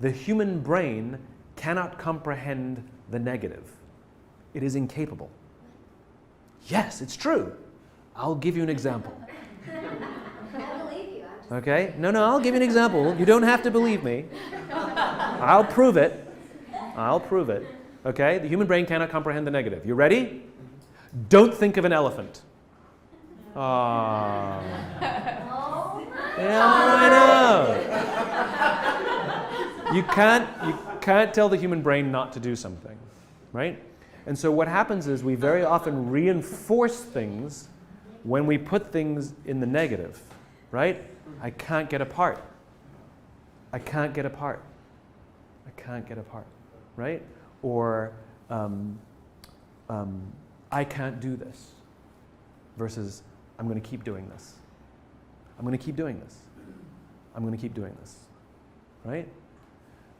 The human brain cannot comprehend the negative. It is incapable. Yes, it's true. I'll give you an example. I believe you. Okay? No, I'll give you an example. You don't have to believe me. I'll prove it. I'll prove it. Okay? The human brain cannot comprehend the negative. You ready? Don't think of an elephant. Ah. Yeah, I know. You can't tell the human brain not to do something, right? And so what happens is we very often reinforce things when we put things in the negative, right? I can't get apart. I can't get apart. I can't get apart, right? Or I can't do this versus I'm going to keep doing this. I'm going to keep doing this. I'm going to keep doing this, right?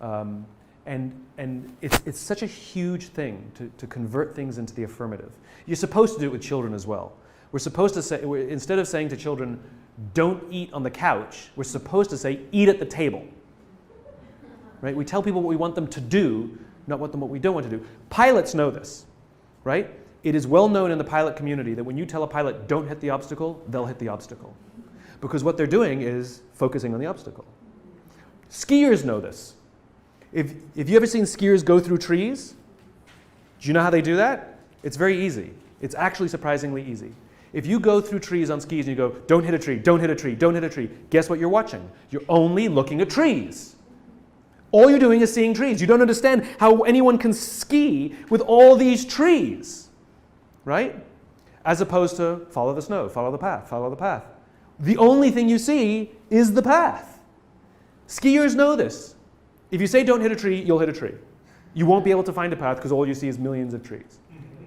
And it's such a huge thing to convert things into the affirmative. You're supposed to do it with children as well. We're supposed to say, instead of saying to children, don't eat on the couch, we're supposed to say, eat at the table. Right? We tell people what we want them to do, not what we don't want to do. Pilots know this, right? It is well known in the pilot community that when you tell a pilot, don't hit the obstacle, they'll hit the obstacle. Because what they're doing is focusing on the obstacle. Skiers know this. If you ever seen skiers go through trees, do you know how they do that? It's very easy. It's actually surprisingly easy. If you go through trees on skis and you go, don't hit a tree, don't hit a tree, don't hit a tree, guess what you're watching? You're only looking at trees. All you're doing is seeing trees. You don't understand how anyone can ski with all these trees, right? As opposed to follow the snow, follow the path, follow the path. The only thing you see is the path. Skiers know this. If you say don't hit a tree, you'll hit a tree. You won't be able to find a path because all you see is millions of trees.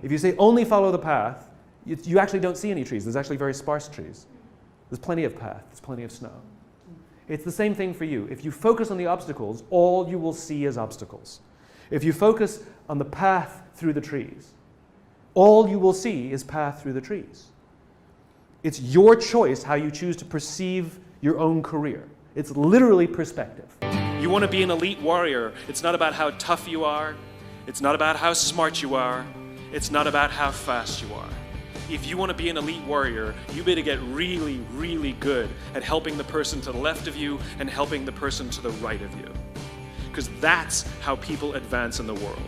If you say only follow the path, you actually don't see any trees. There's actually very sparse trees. There's plenty of path. There's plenty of snow. It's the same thing for you. If you focus on the obstacles, all you will see is obstacles. If you focus on the path through the trees, all you will see is path through the trees. It's your choice how you choose to perceive your own career. It's literally perspective. You want to be an elite warrior. It's not about how tough you are. It's not about how smart you are. It's not about how fast you are. If you want to be an elite warrior, you better get really, really good at helping the person to the left of you and helping the person to the right of you. Because that's how people advance in the world.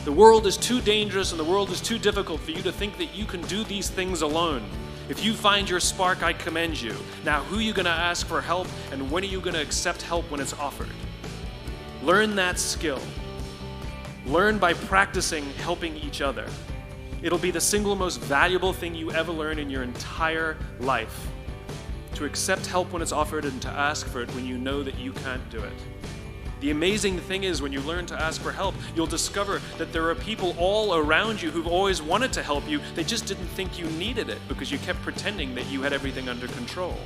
The world is too dangerous and the world is too difficult for you to think that you can do these things alone. If you find your spark, I commend you. Now, who are you going to ask for help, and when are you going to accept help when it's offered? Learn that skill. Learn by practicing helping each other. It'll be the single most valuable thing you ever learn in your entire life. To accept help when it's offered and to ask for it when you know that you can't do it. The amazing thing is when you learn to ask for help, you'll discover that there are people all around you who've always wanted to help you. They just didn't think you needed it because you kept pretending that you had everything under control.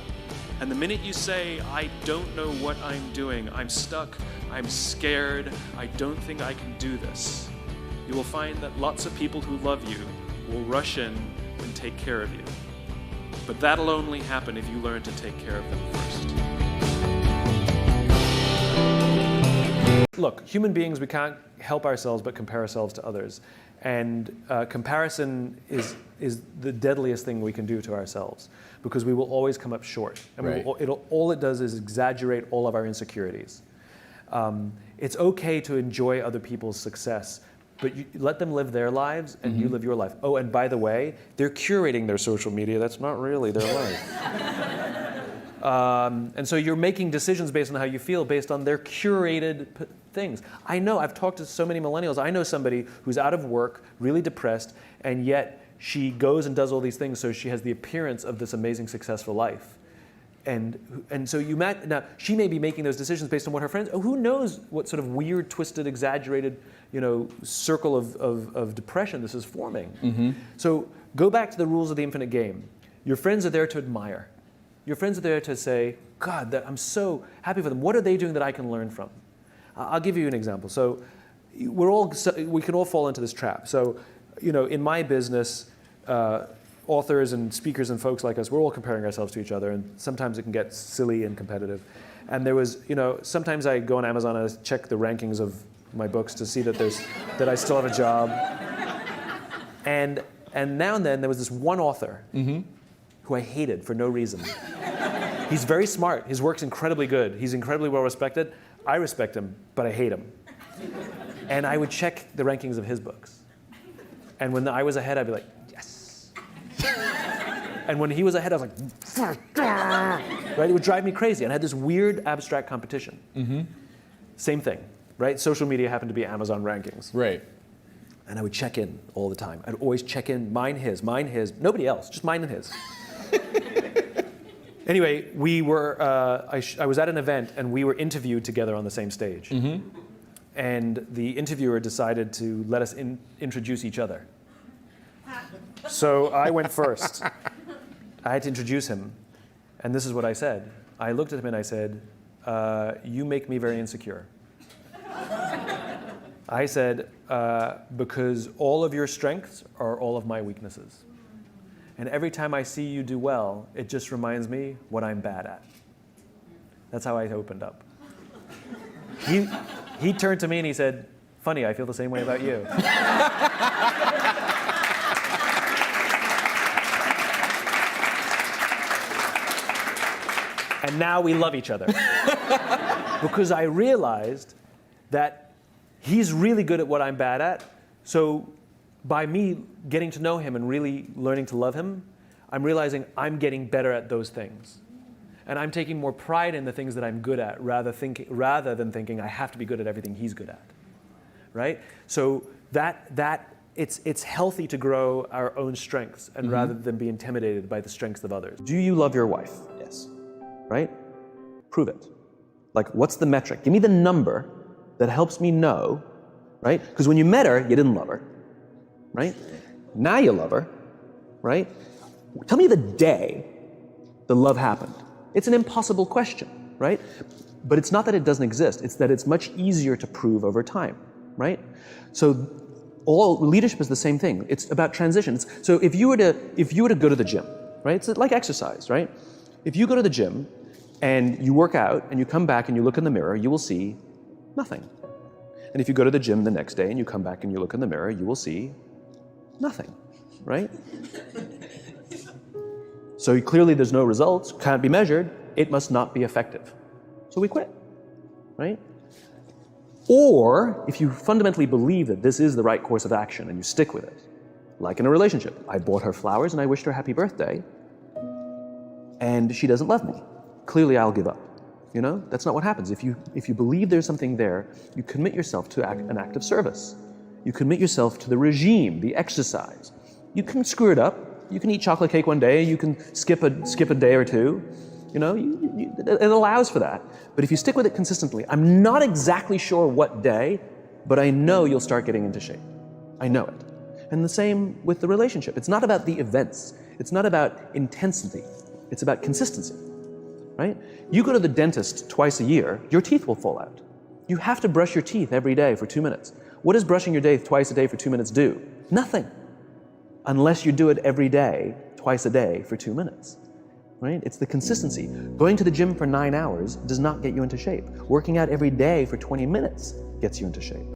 And the minute you say, I don't know what I'm doing, I'm stuck, I'm scared, I don't think I can do this, you will find that lots of people who love you will rush in and take care of you. But that'll only happen if you learn to take care of them first. Look, human beings, we can't help ourselves but compare ourselves to others. And comparison is the deadliest thing we can do to ourselves because we will always come up short. And right. all it does is exaggerate all of our insecurities. It's okay to enjoy other people's success, but you let them live their lives and you live your life. Oh, and by the way, they're curating their social media. That's not really their life. And so you're making decisions based on how you feel, based on their curated things. I know, I've talked to so many millennials. I know somebody who's out of work, really depressed, and yet she goes and does all these things so she has the appearance of this amazing, successful life. And so now she may be making those decisions based on what her friends, who knows what sort of weird, twisted, exaggerated, circle of depression this is forming. So go back to the rules of the infinite game. Your friends are there to admire. Your friends are there to say, God, I'm so happy for them. What are they doing that I can learn from? I'll give you an example. So we can all fall into this trap. So, in my business, authors and speakers and folks like us, we're all comparing ourselves to each other, and sometimes it can get silly and competitive. And there was, sometimes I go on Amazon and I check the rankings of my books to see that that I still have a job. And now and then there was this one author who I hated for no reason. He's very smart. His work's incredibly good. He's incredibly well respected. I respect him, but I hate him. And I would check the rankings of his books. And when I was ahead, I'd be like, yes. And when he was ahead, I was like, right? It would drive me crazy. And I had this weird abstract competition. Same thing, right? Social media happened to be Amazon rankings. Right. And I would check in all the time. I'd always check in, mine, his, nobody else, just mine and his. Anyway, I was at an event and we were interviewed together on the same stage. And the interviewer decided to let us introduce each other. So I went first. I had to introduce him. And this is what I said. I looked at him and I said, you make me very insecure. I said, because all of your strengths are all of my weaknesses. And every time I see you do well, it just reminds me what I'm bad at. That's how I opened up. He turned to me and he said, funny, I feel the same way about you. And now we love each other. Because I realized that he's really good at what I'm bad at. So by me getting to know him and really learning to love him, I'm realizing I'm getting better at those things. And I'm taking more pride in the things that I'm good at rather than thinking I have to be good at everything he's good at, right? So it's healthy to grow our own strengths and rather than be intimidated by the strengths of others. Do you love your wife? Yes. Right? Prove it. Like, what's the metric? Give me the number that helps me know, right? Because when you met her, you didn't love her, right? Now you love her, right? Tell me the day the love happened. It's an impossible question, right? But it's not that it doesn't exist. It's that it's much easier to prove over time, right? So all leadership is the same thing. It's about transitions. So if you were to go to the gym, right? It's like exercise, right? If you go to the gym and you work out and you come back and you look in the mirror, you will see nothing. And if you go to the gym the next day and you come back and you look in the mirror, you will see nothing, right? So clearly there's no results, can't be measured, it must not be effective. So we quit, right? Or if you fundamentally believe that this is the right course of action and you stick with it, like in a relationship, I bought her flowers and I wished her happy birthday, and she doesn't love me. Clearly I'll give up. That's not what happens. If you believe there's something there, you commit yourself to an act of service. You commit yourself to the regime, the exercise. You can screw it up. You can eat chocolate cake one day. You can skip a day or two. It allows for that. But if you stick with it consistently, I'm not exactly sure what day, but I know you'll start getting into shape. I know it. And the same with the relationship. It's not about the events. It's not about intensity. It's about consistency, right? You go to the dentist twice a year, your teeth will fall out. You have to brush your teeth every day for 2 minutes. What does brushing your teeth twice a day for 2 minutes do? Nothing. Unless you do it every day, twice a day for 2 minutes, right? It's the consistency. Going to the gym for 9 hours does not get you into shape. Working out every day for 20 minutes gets you into shape.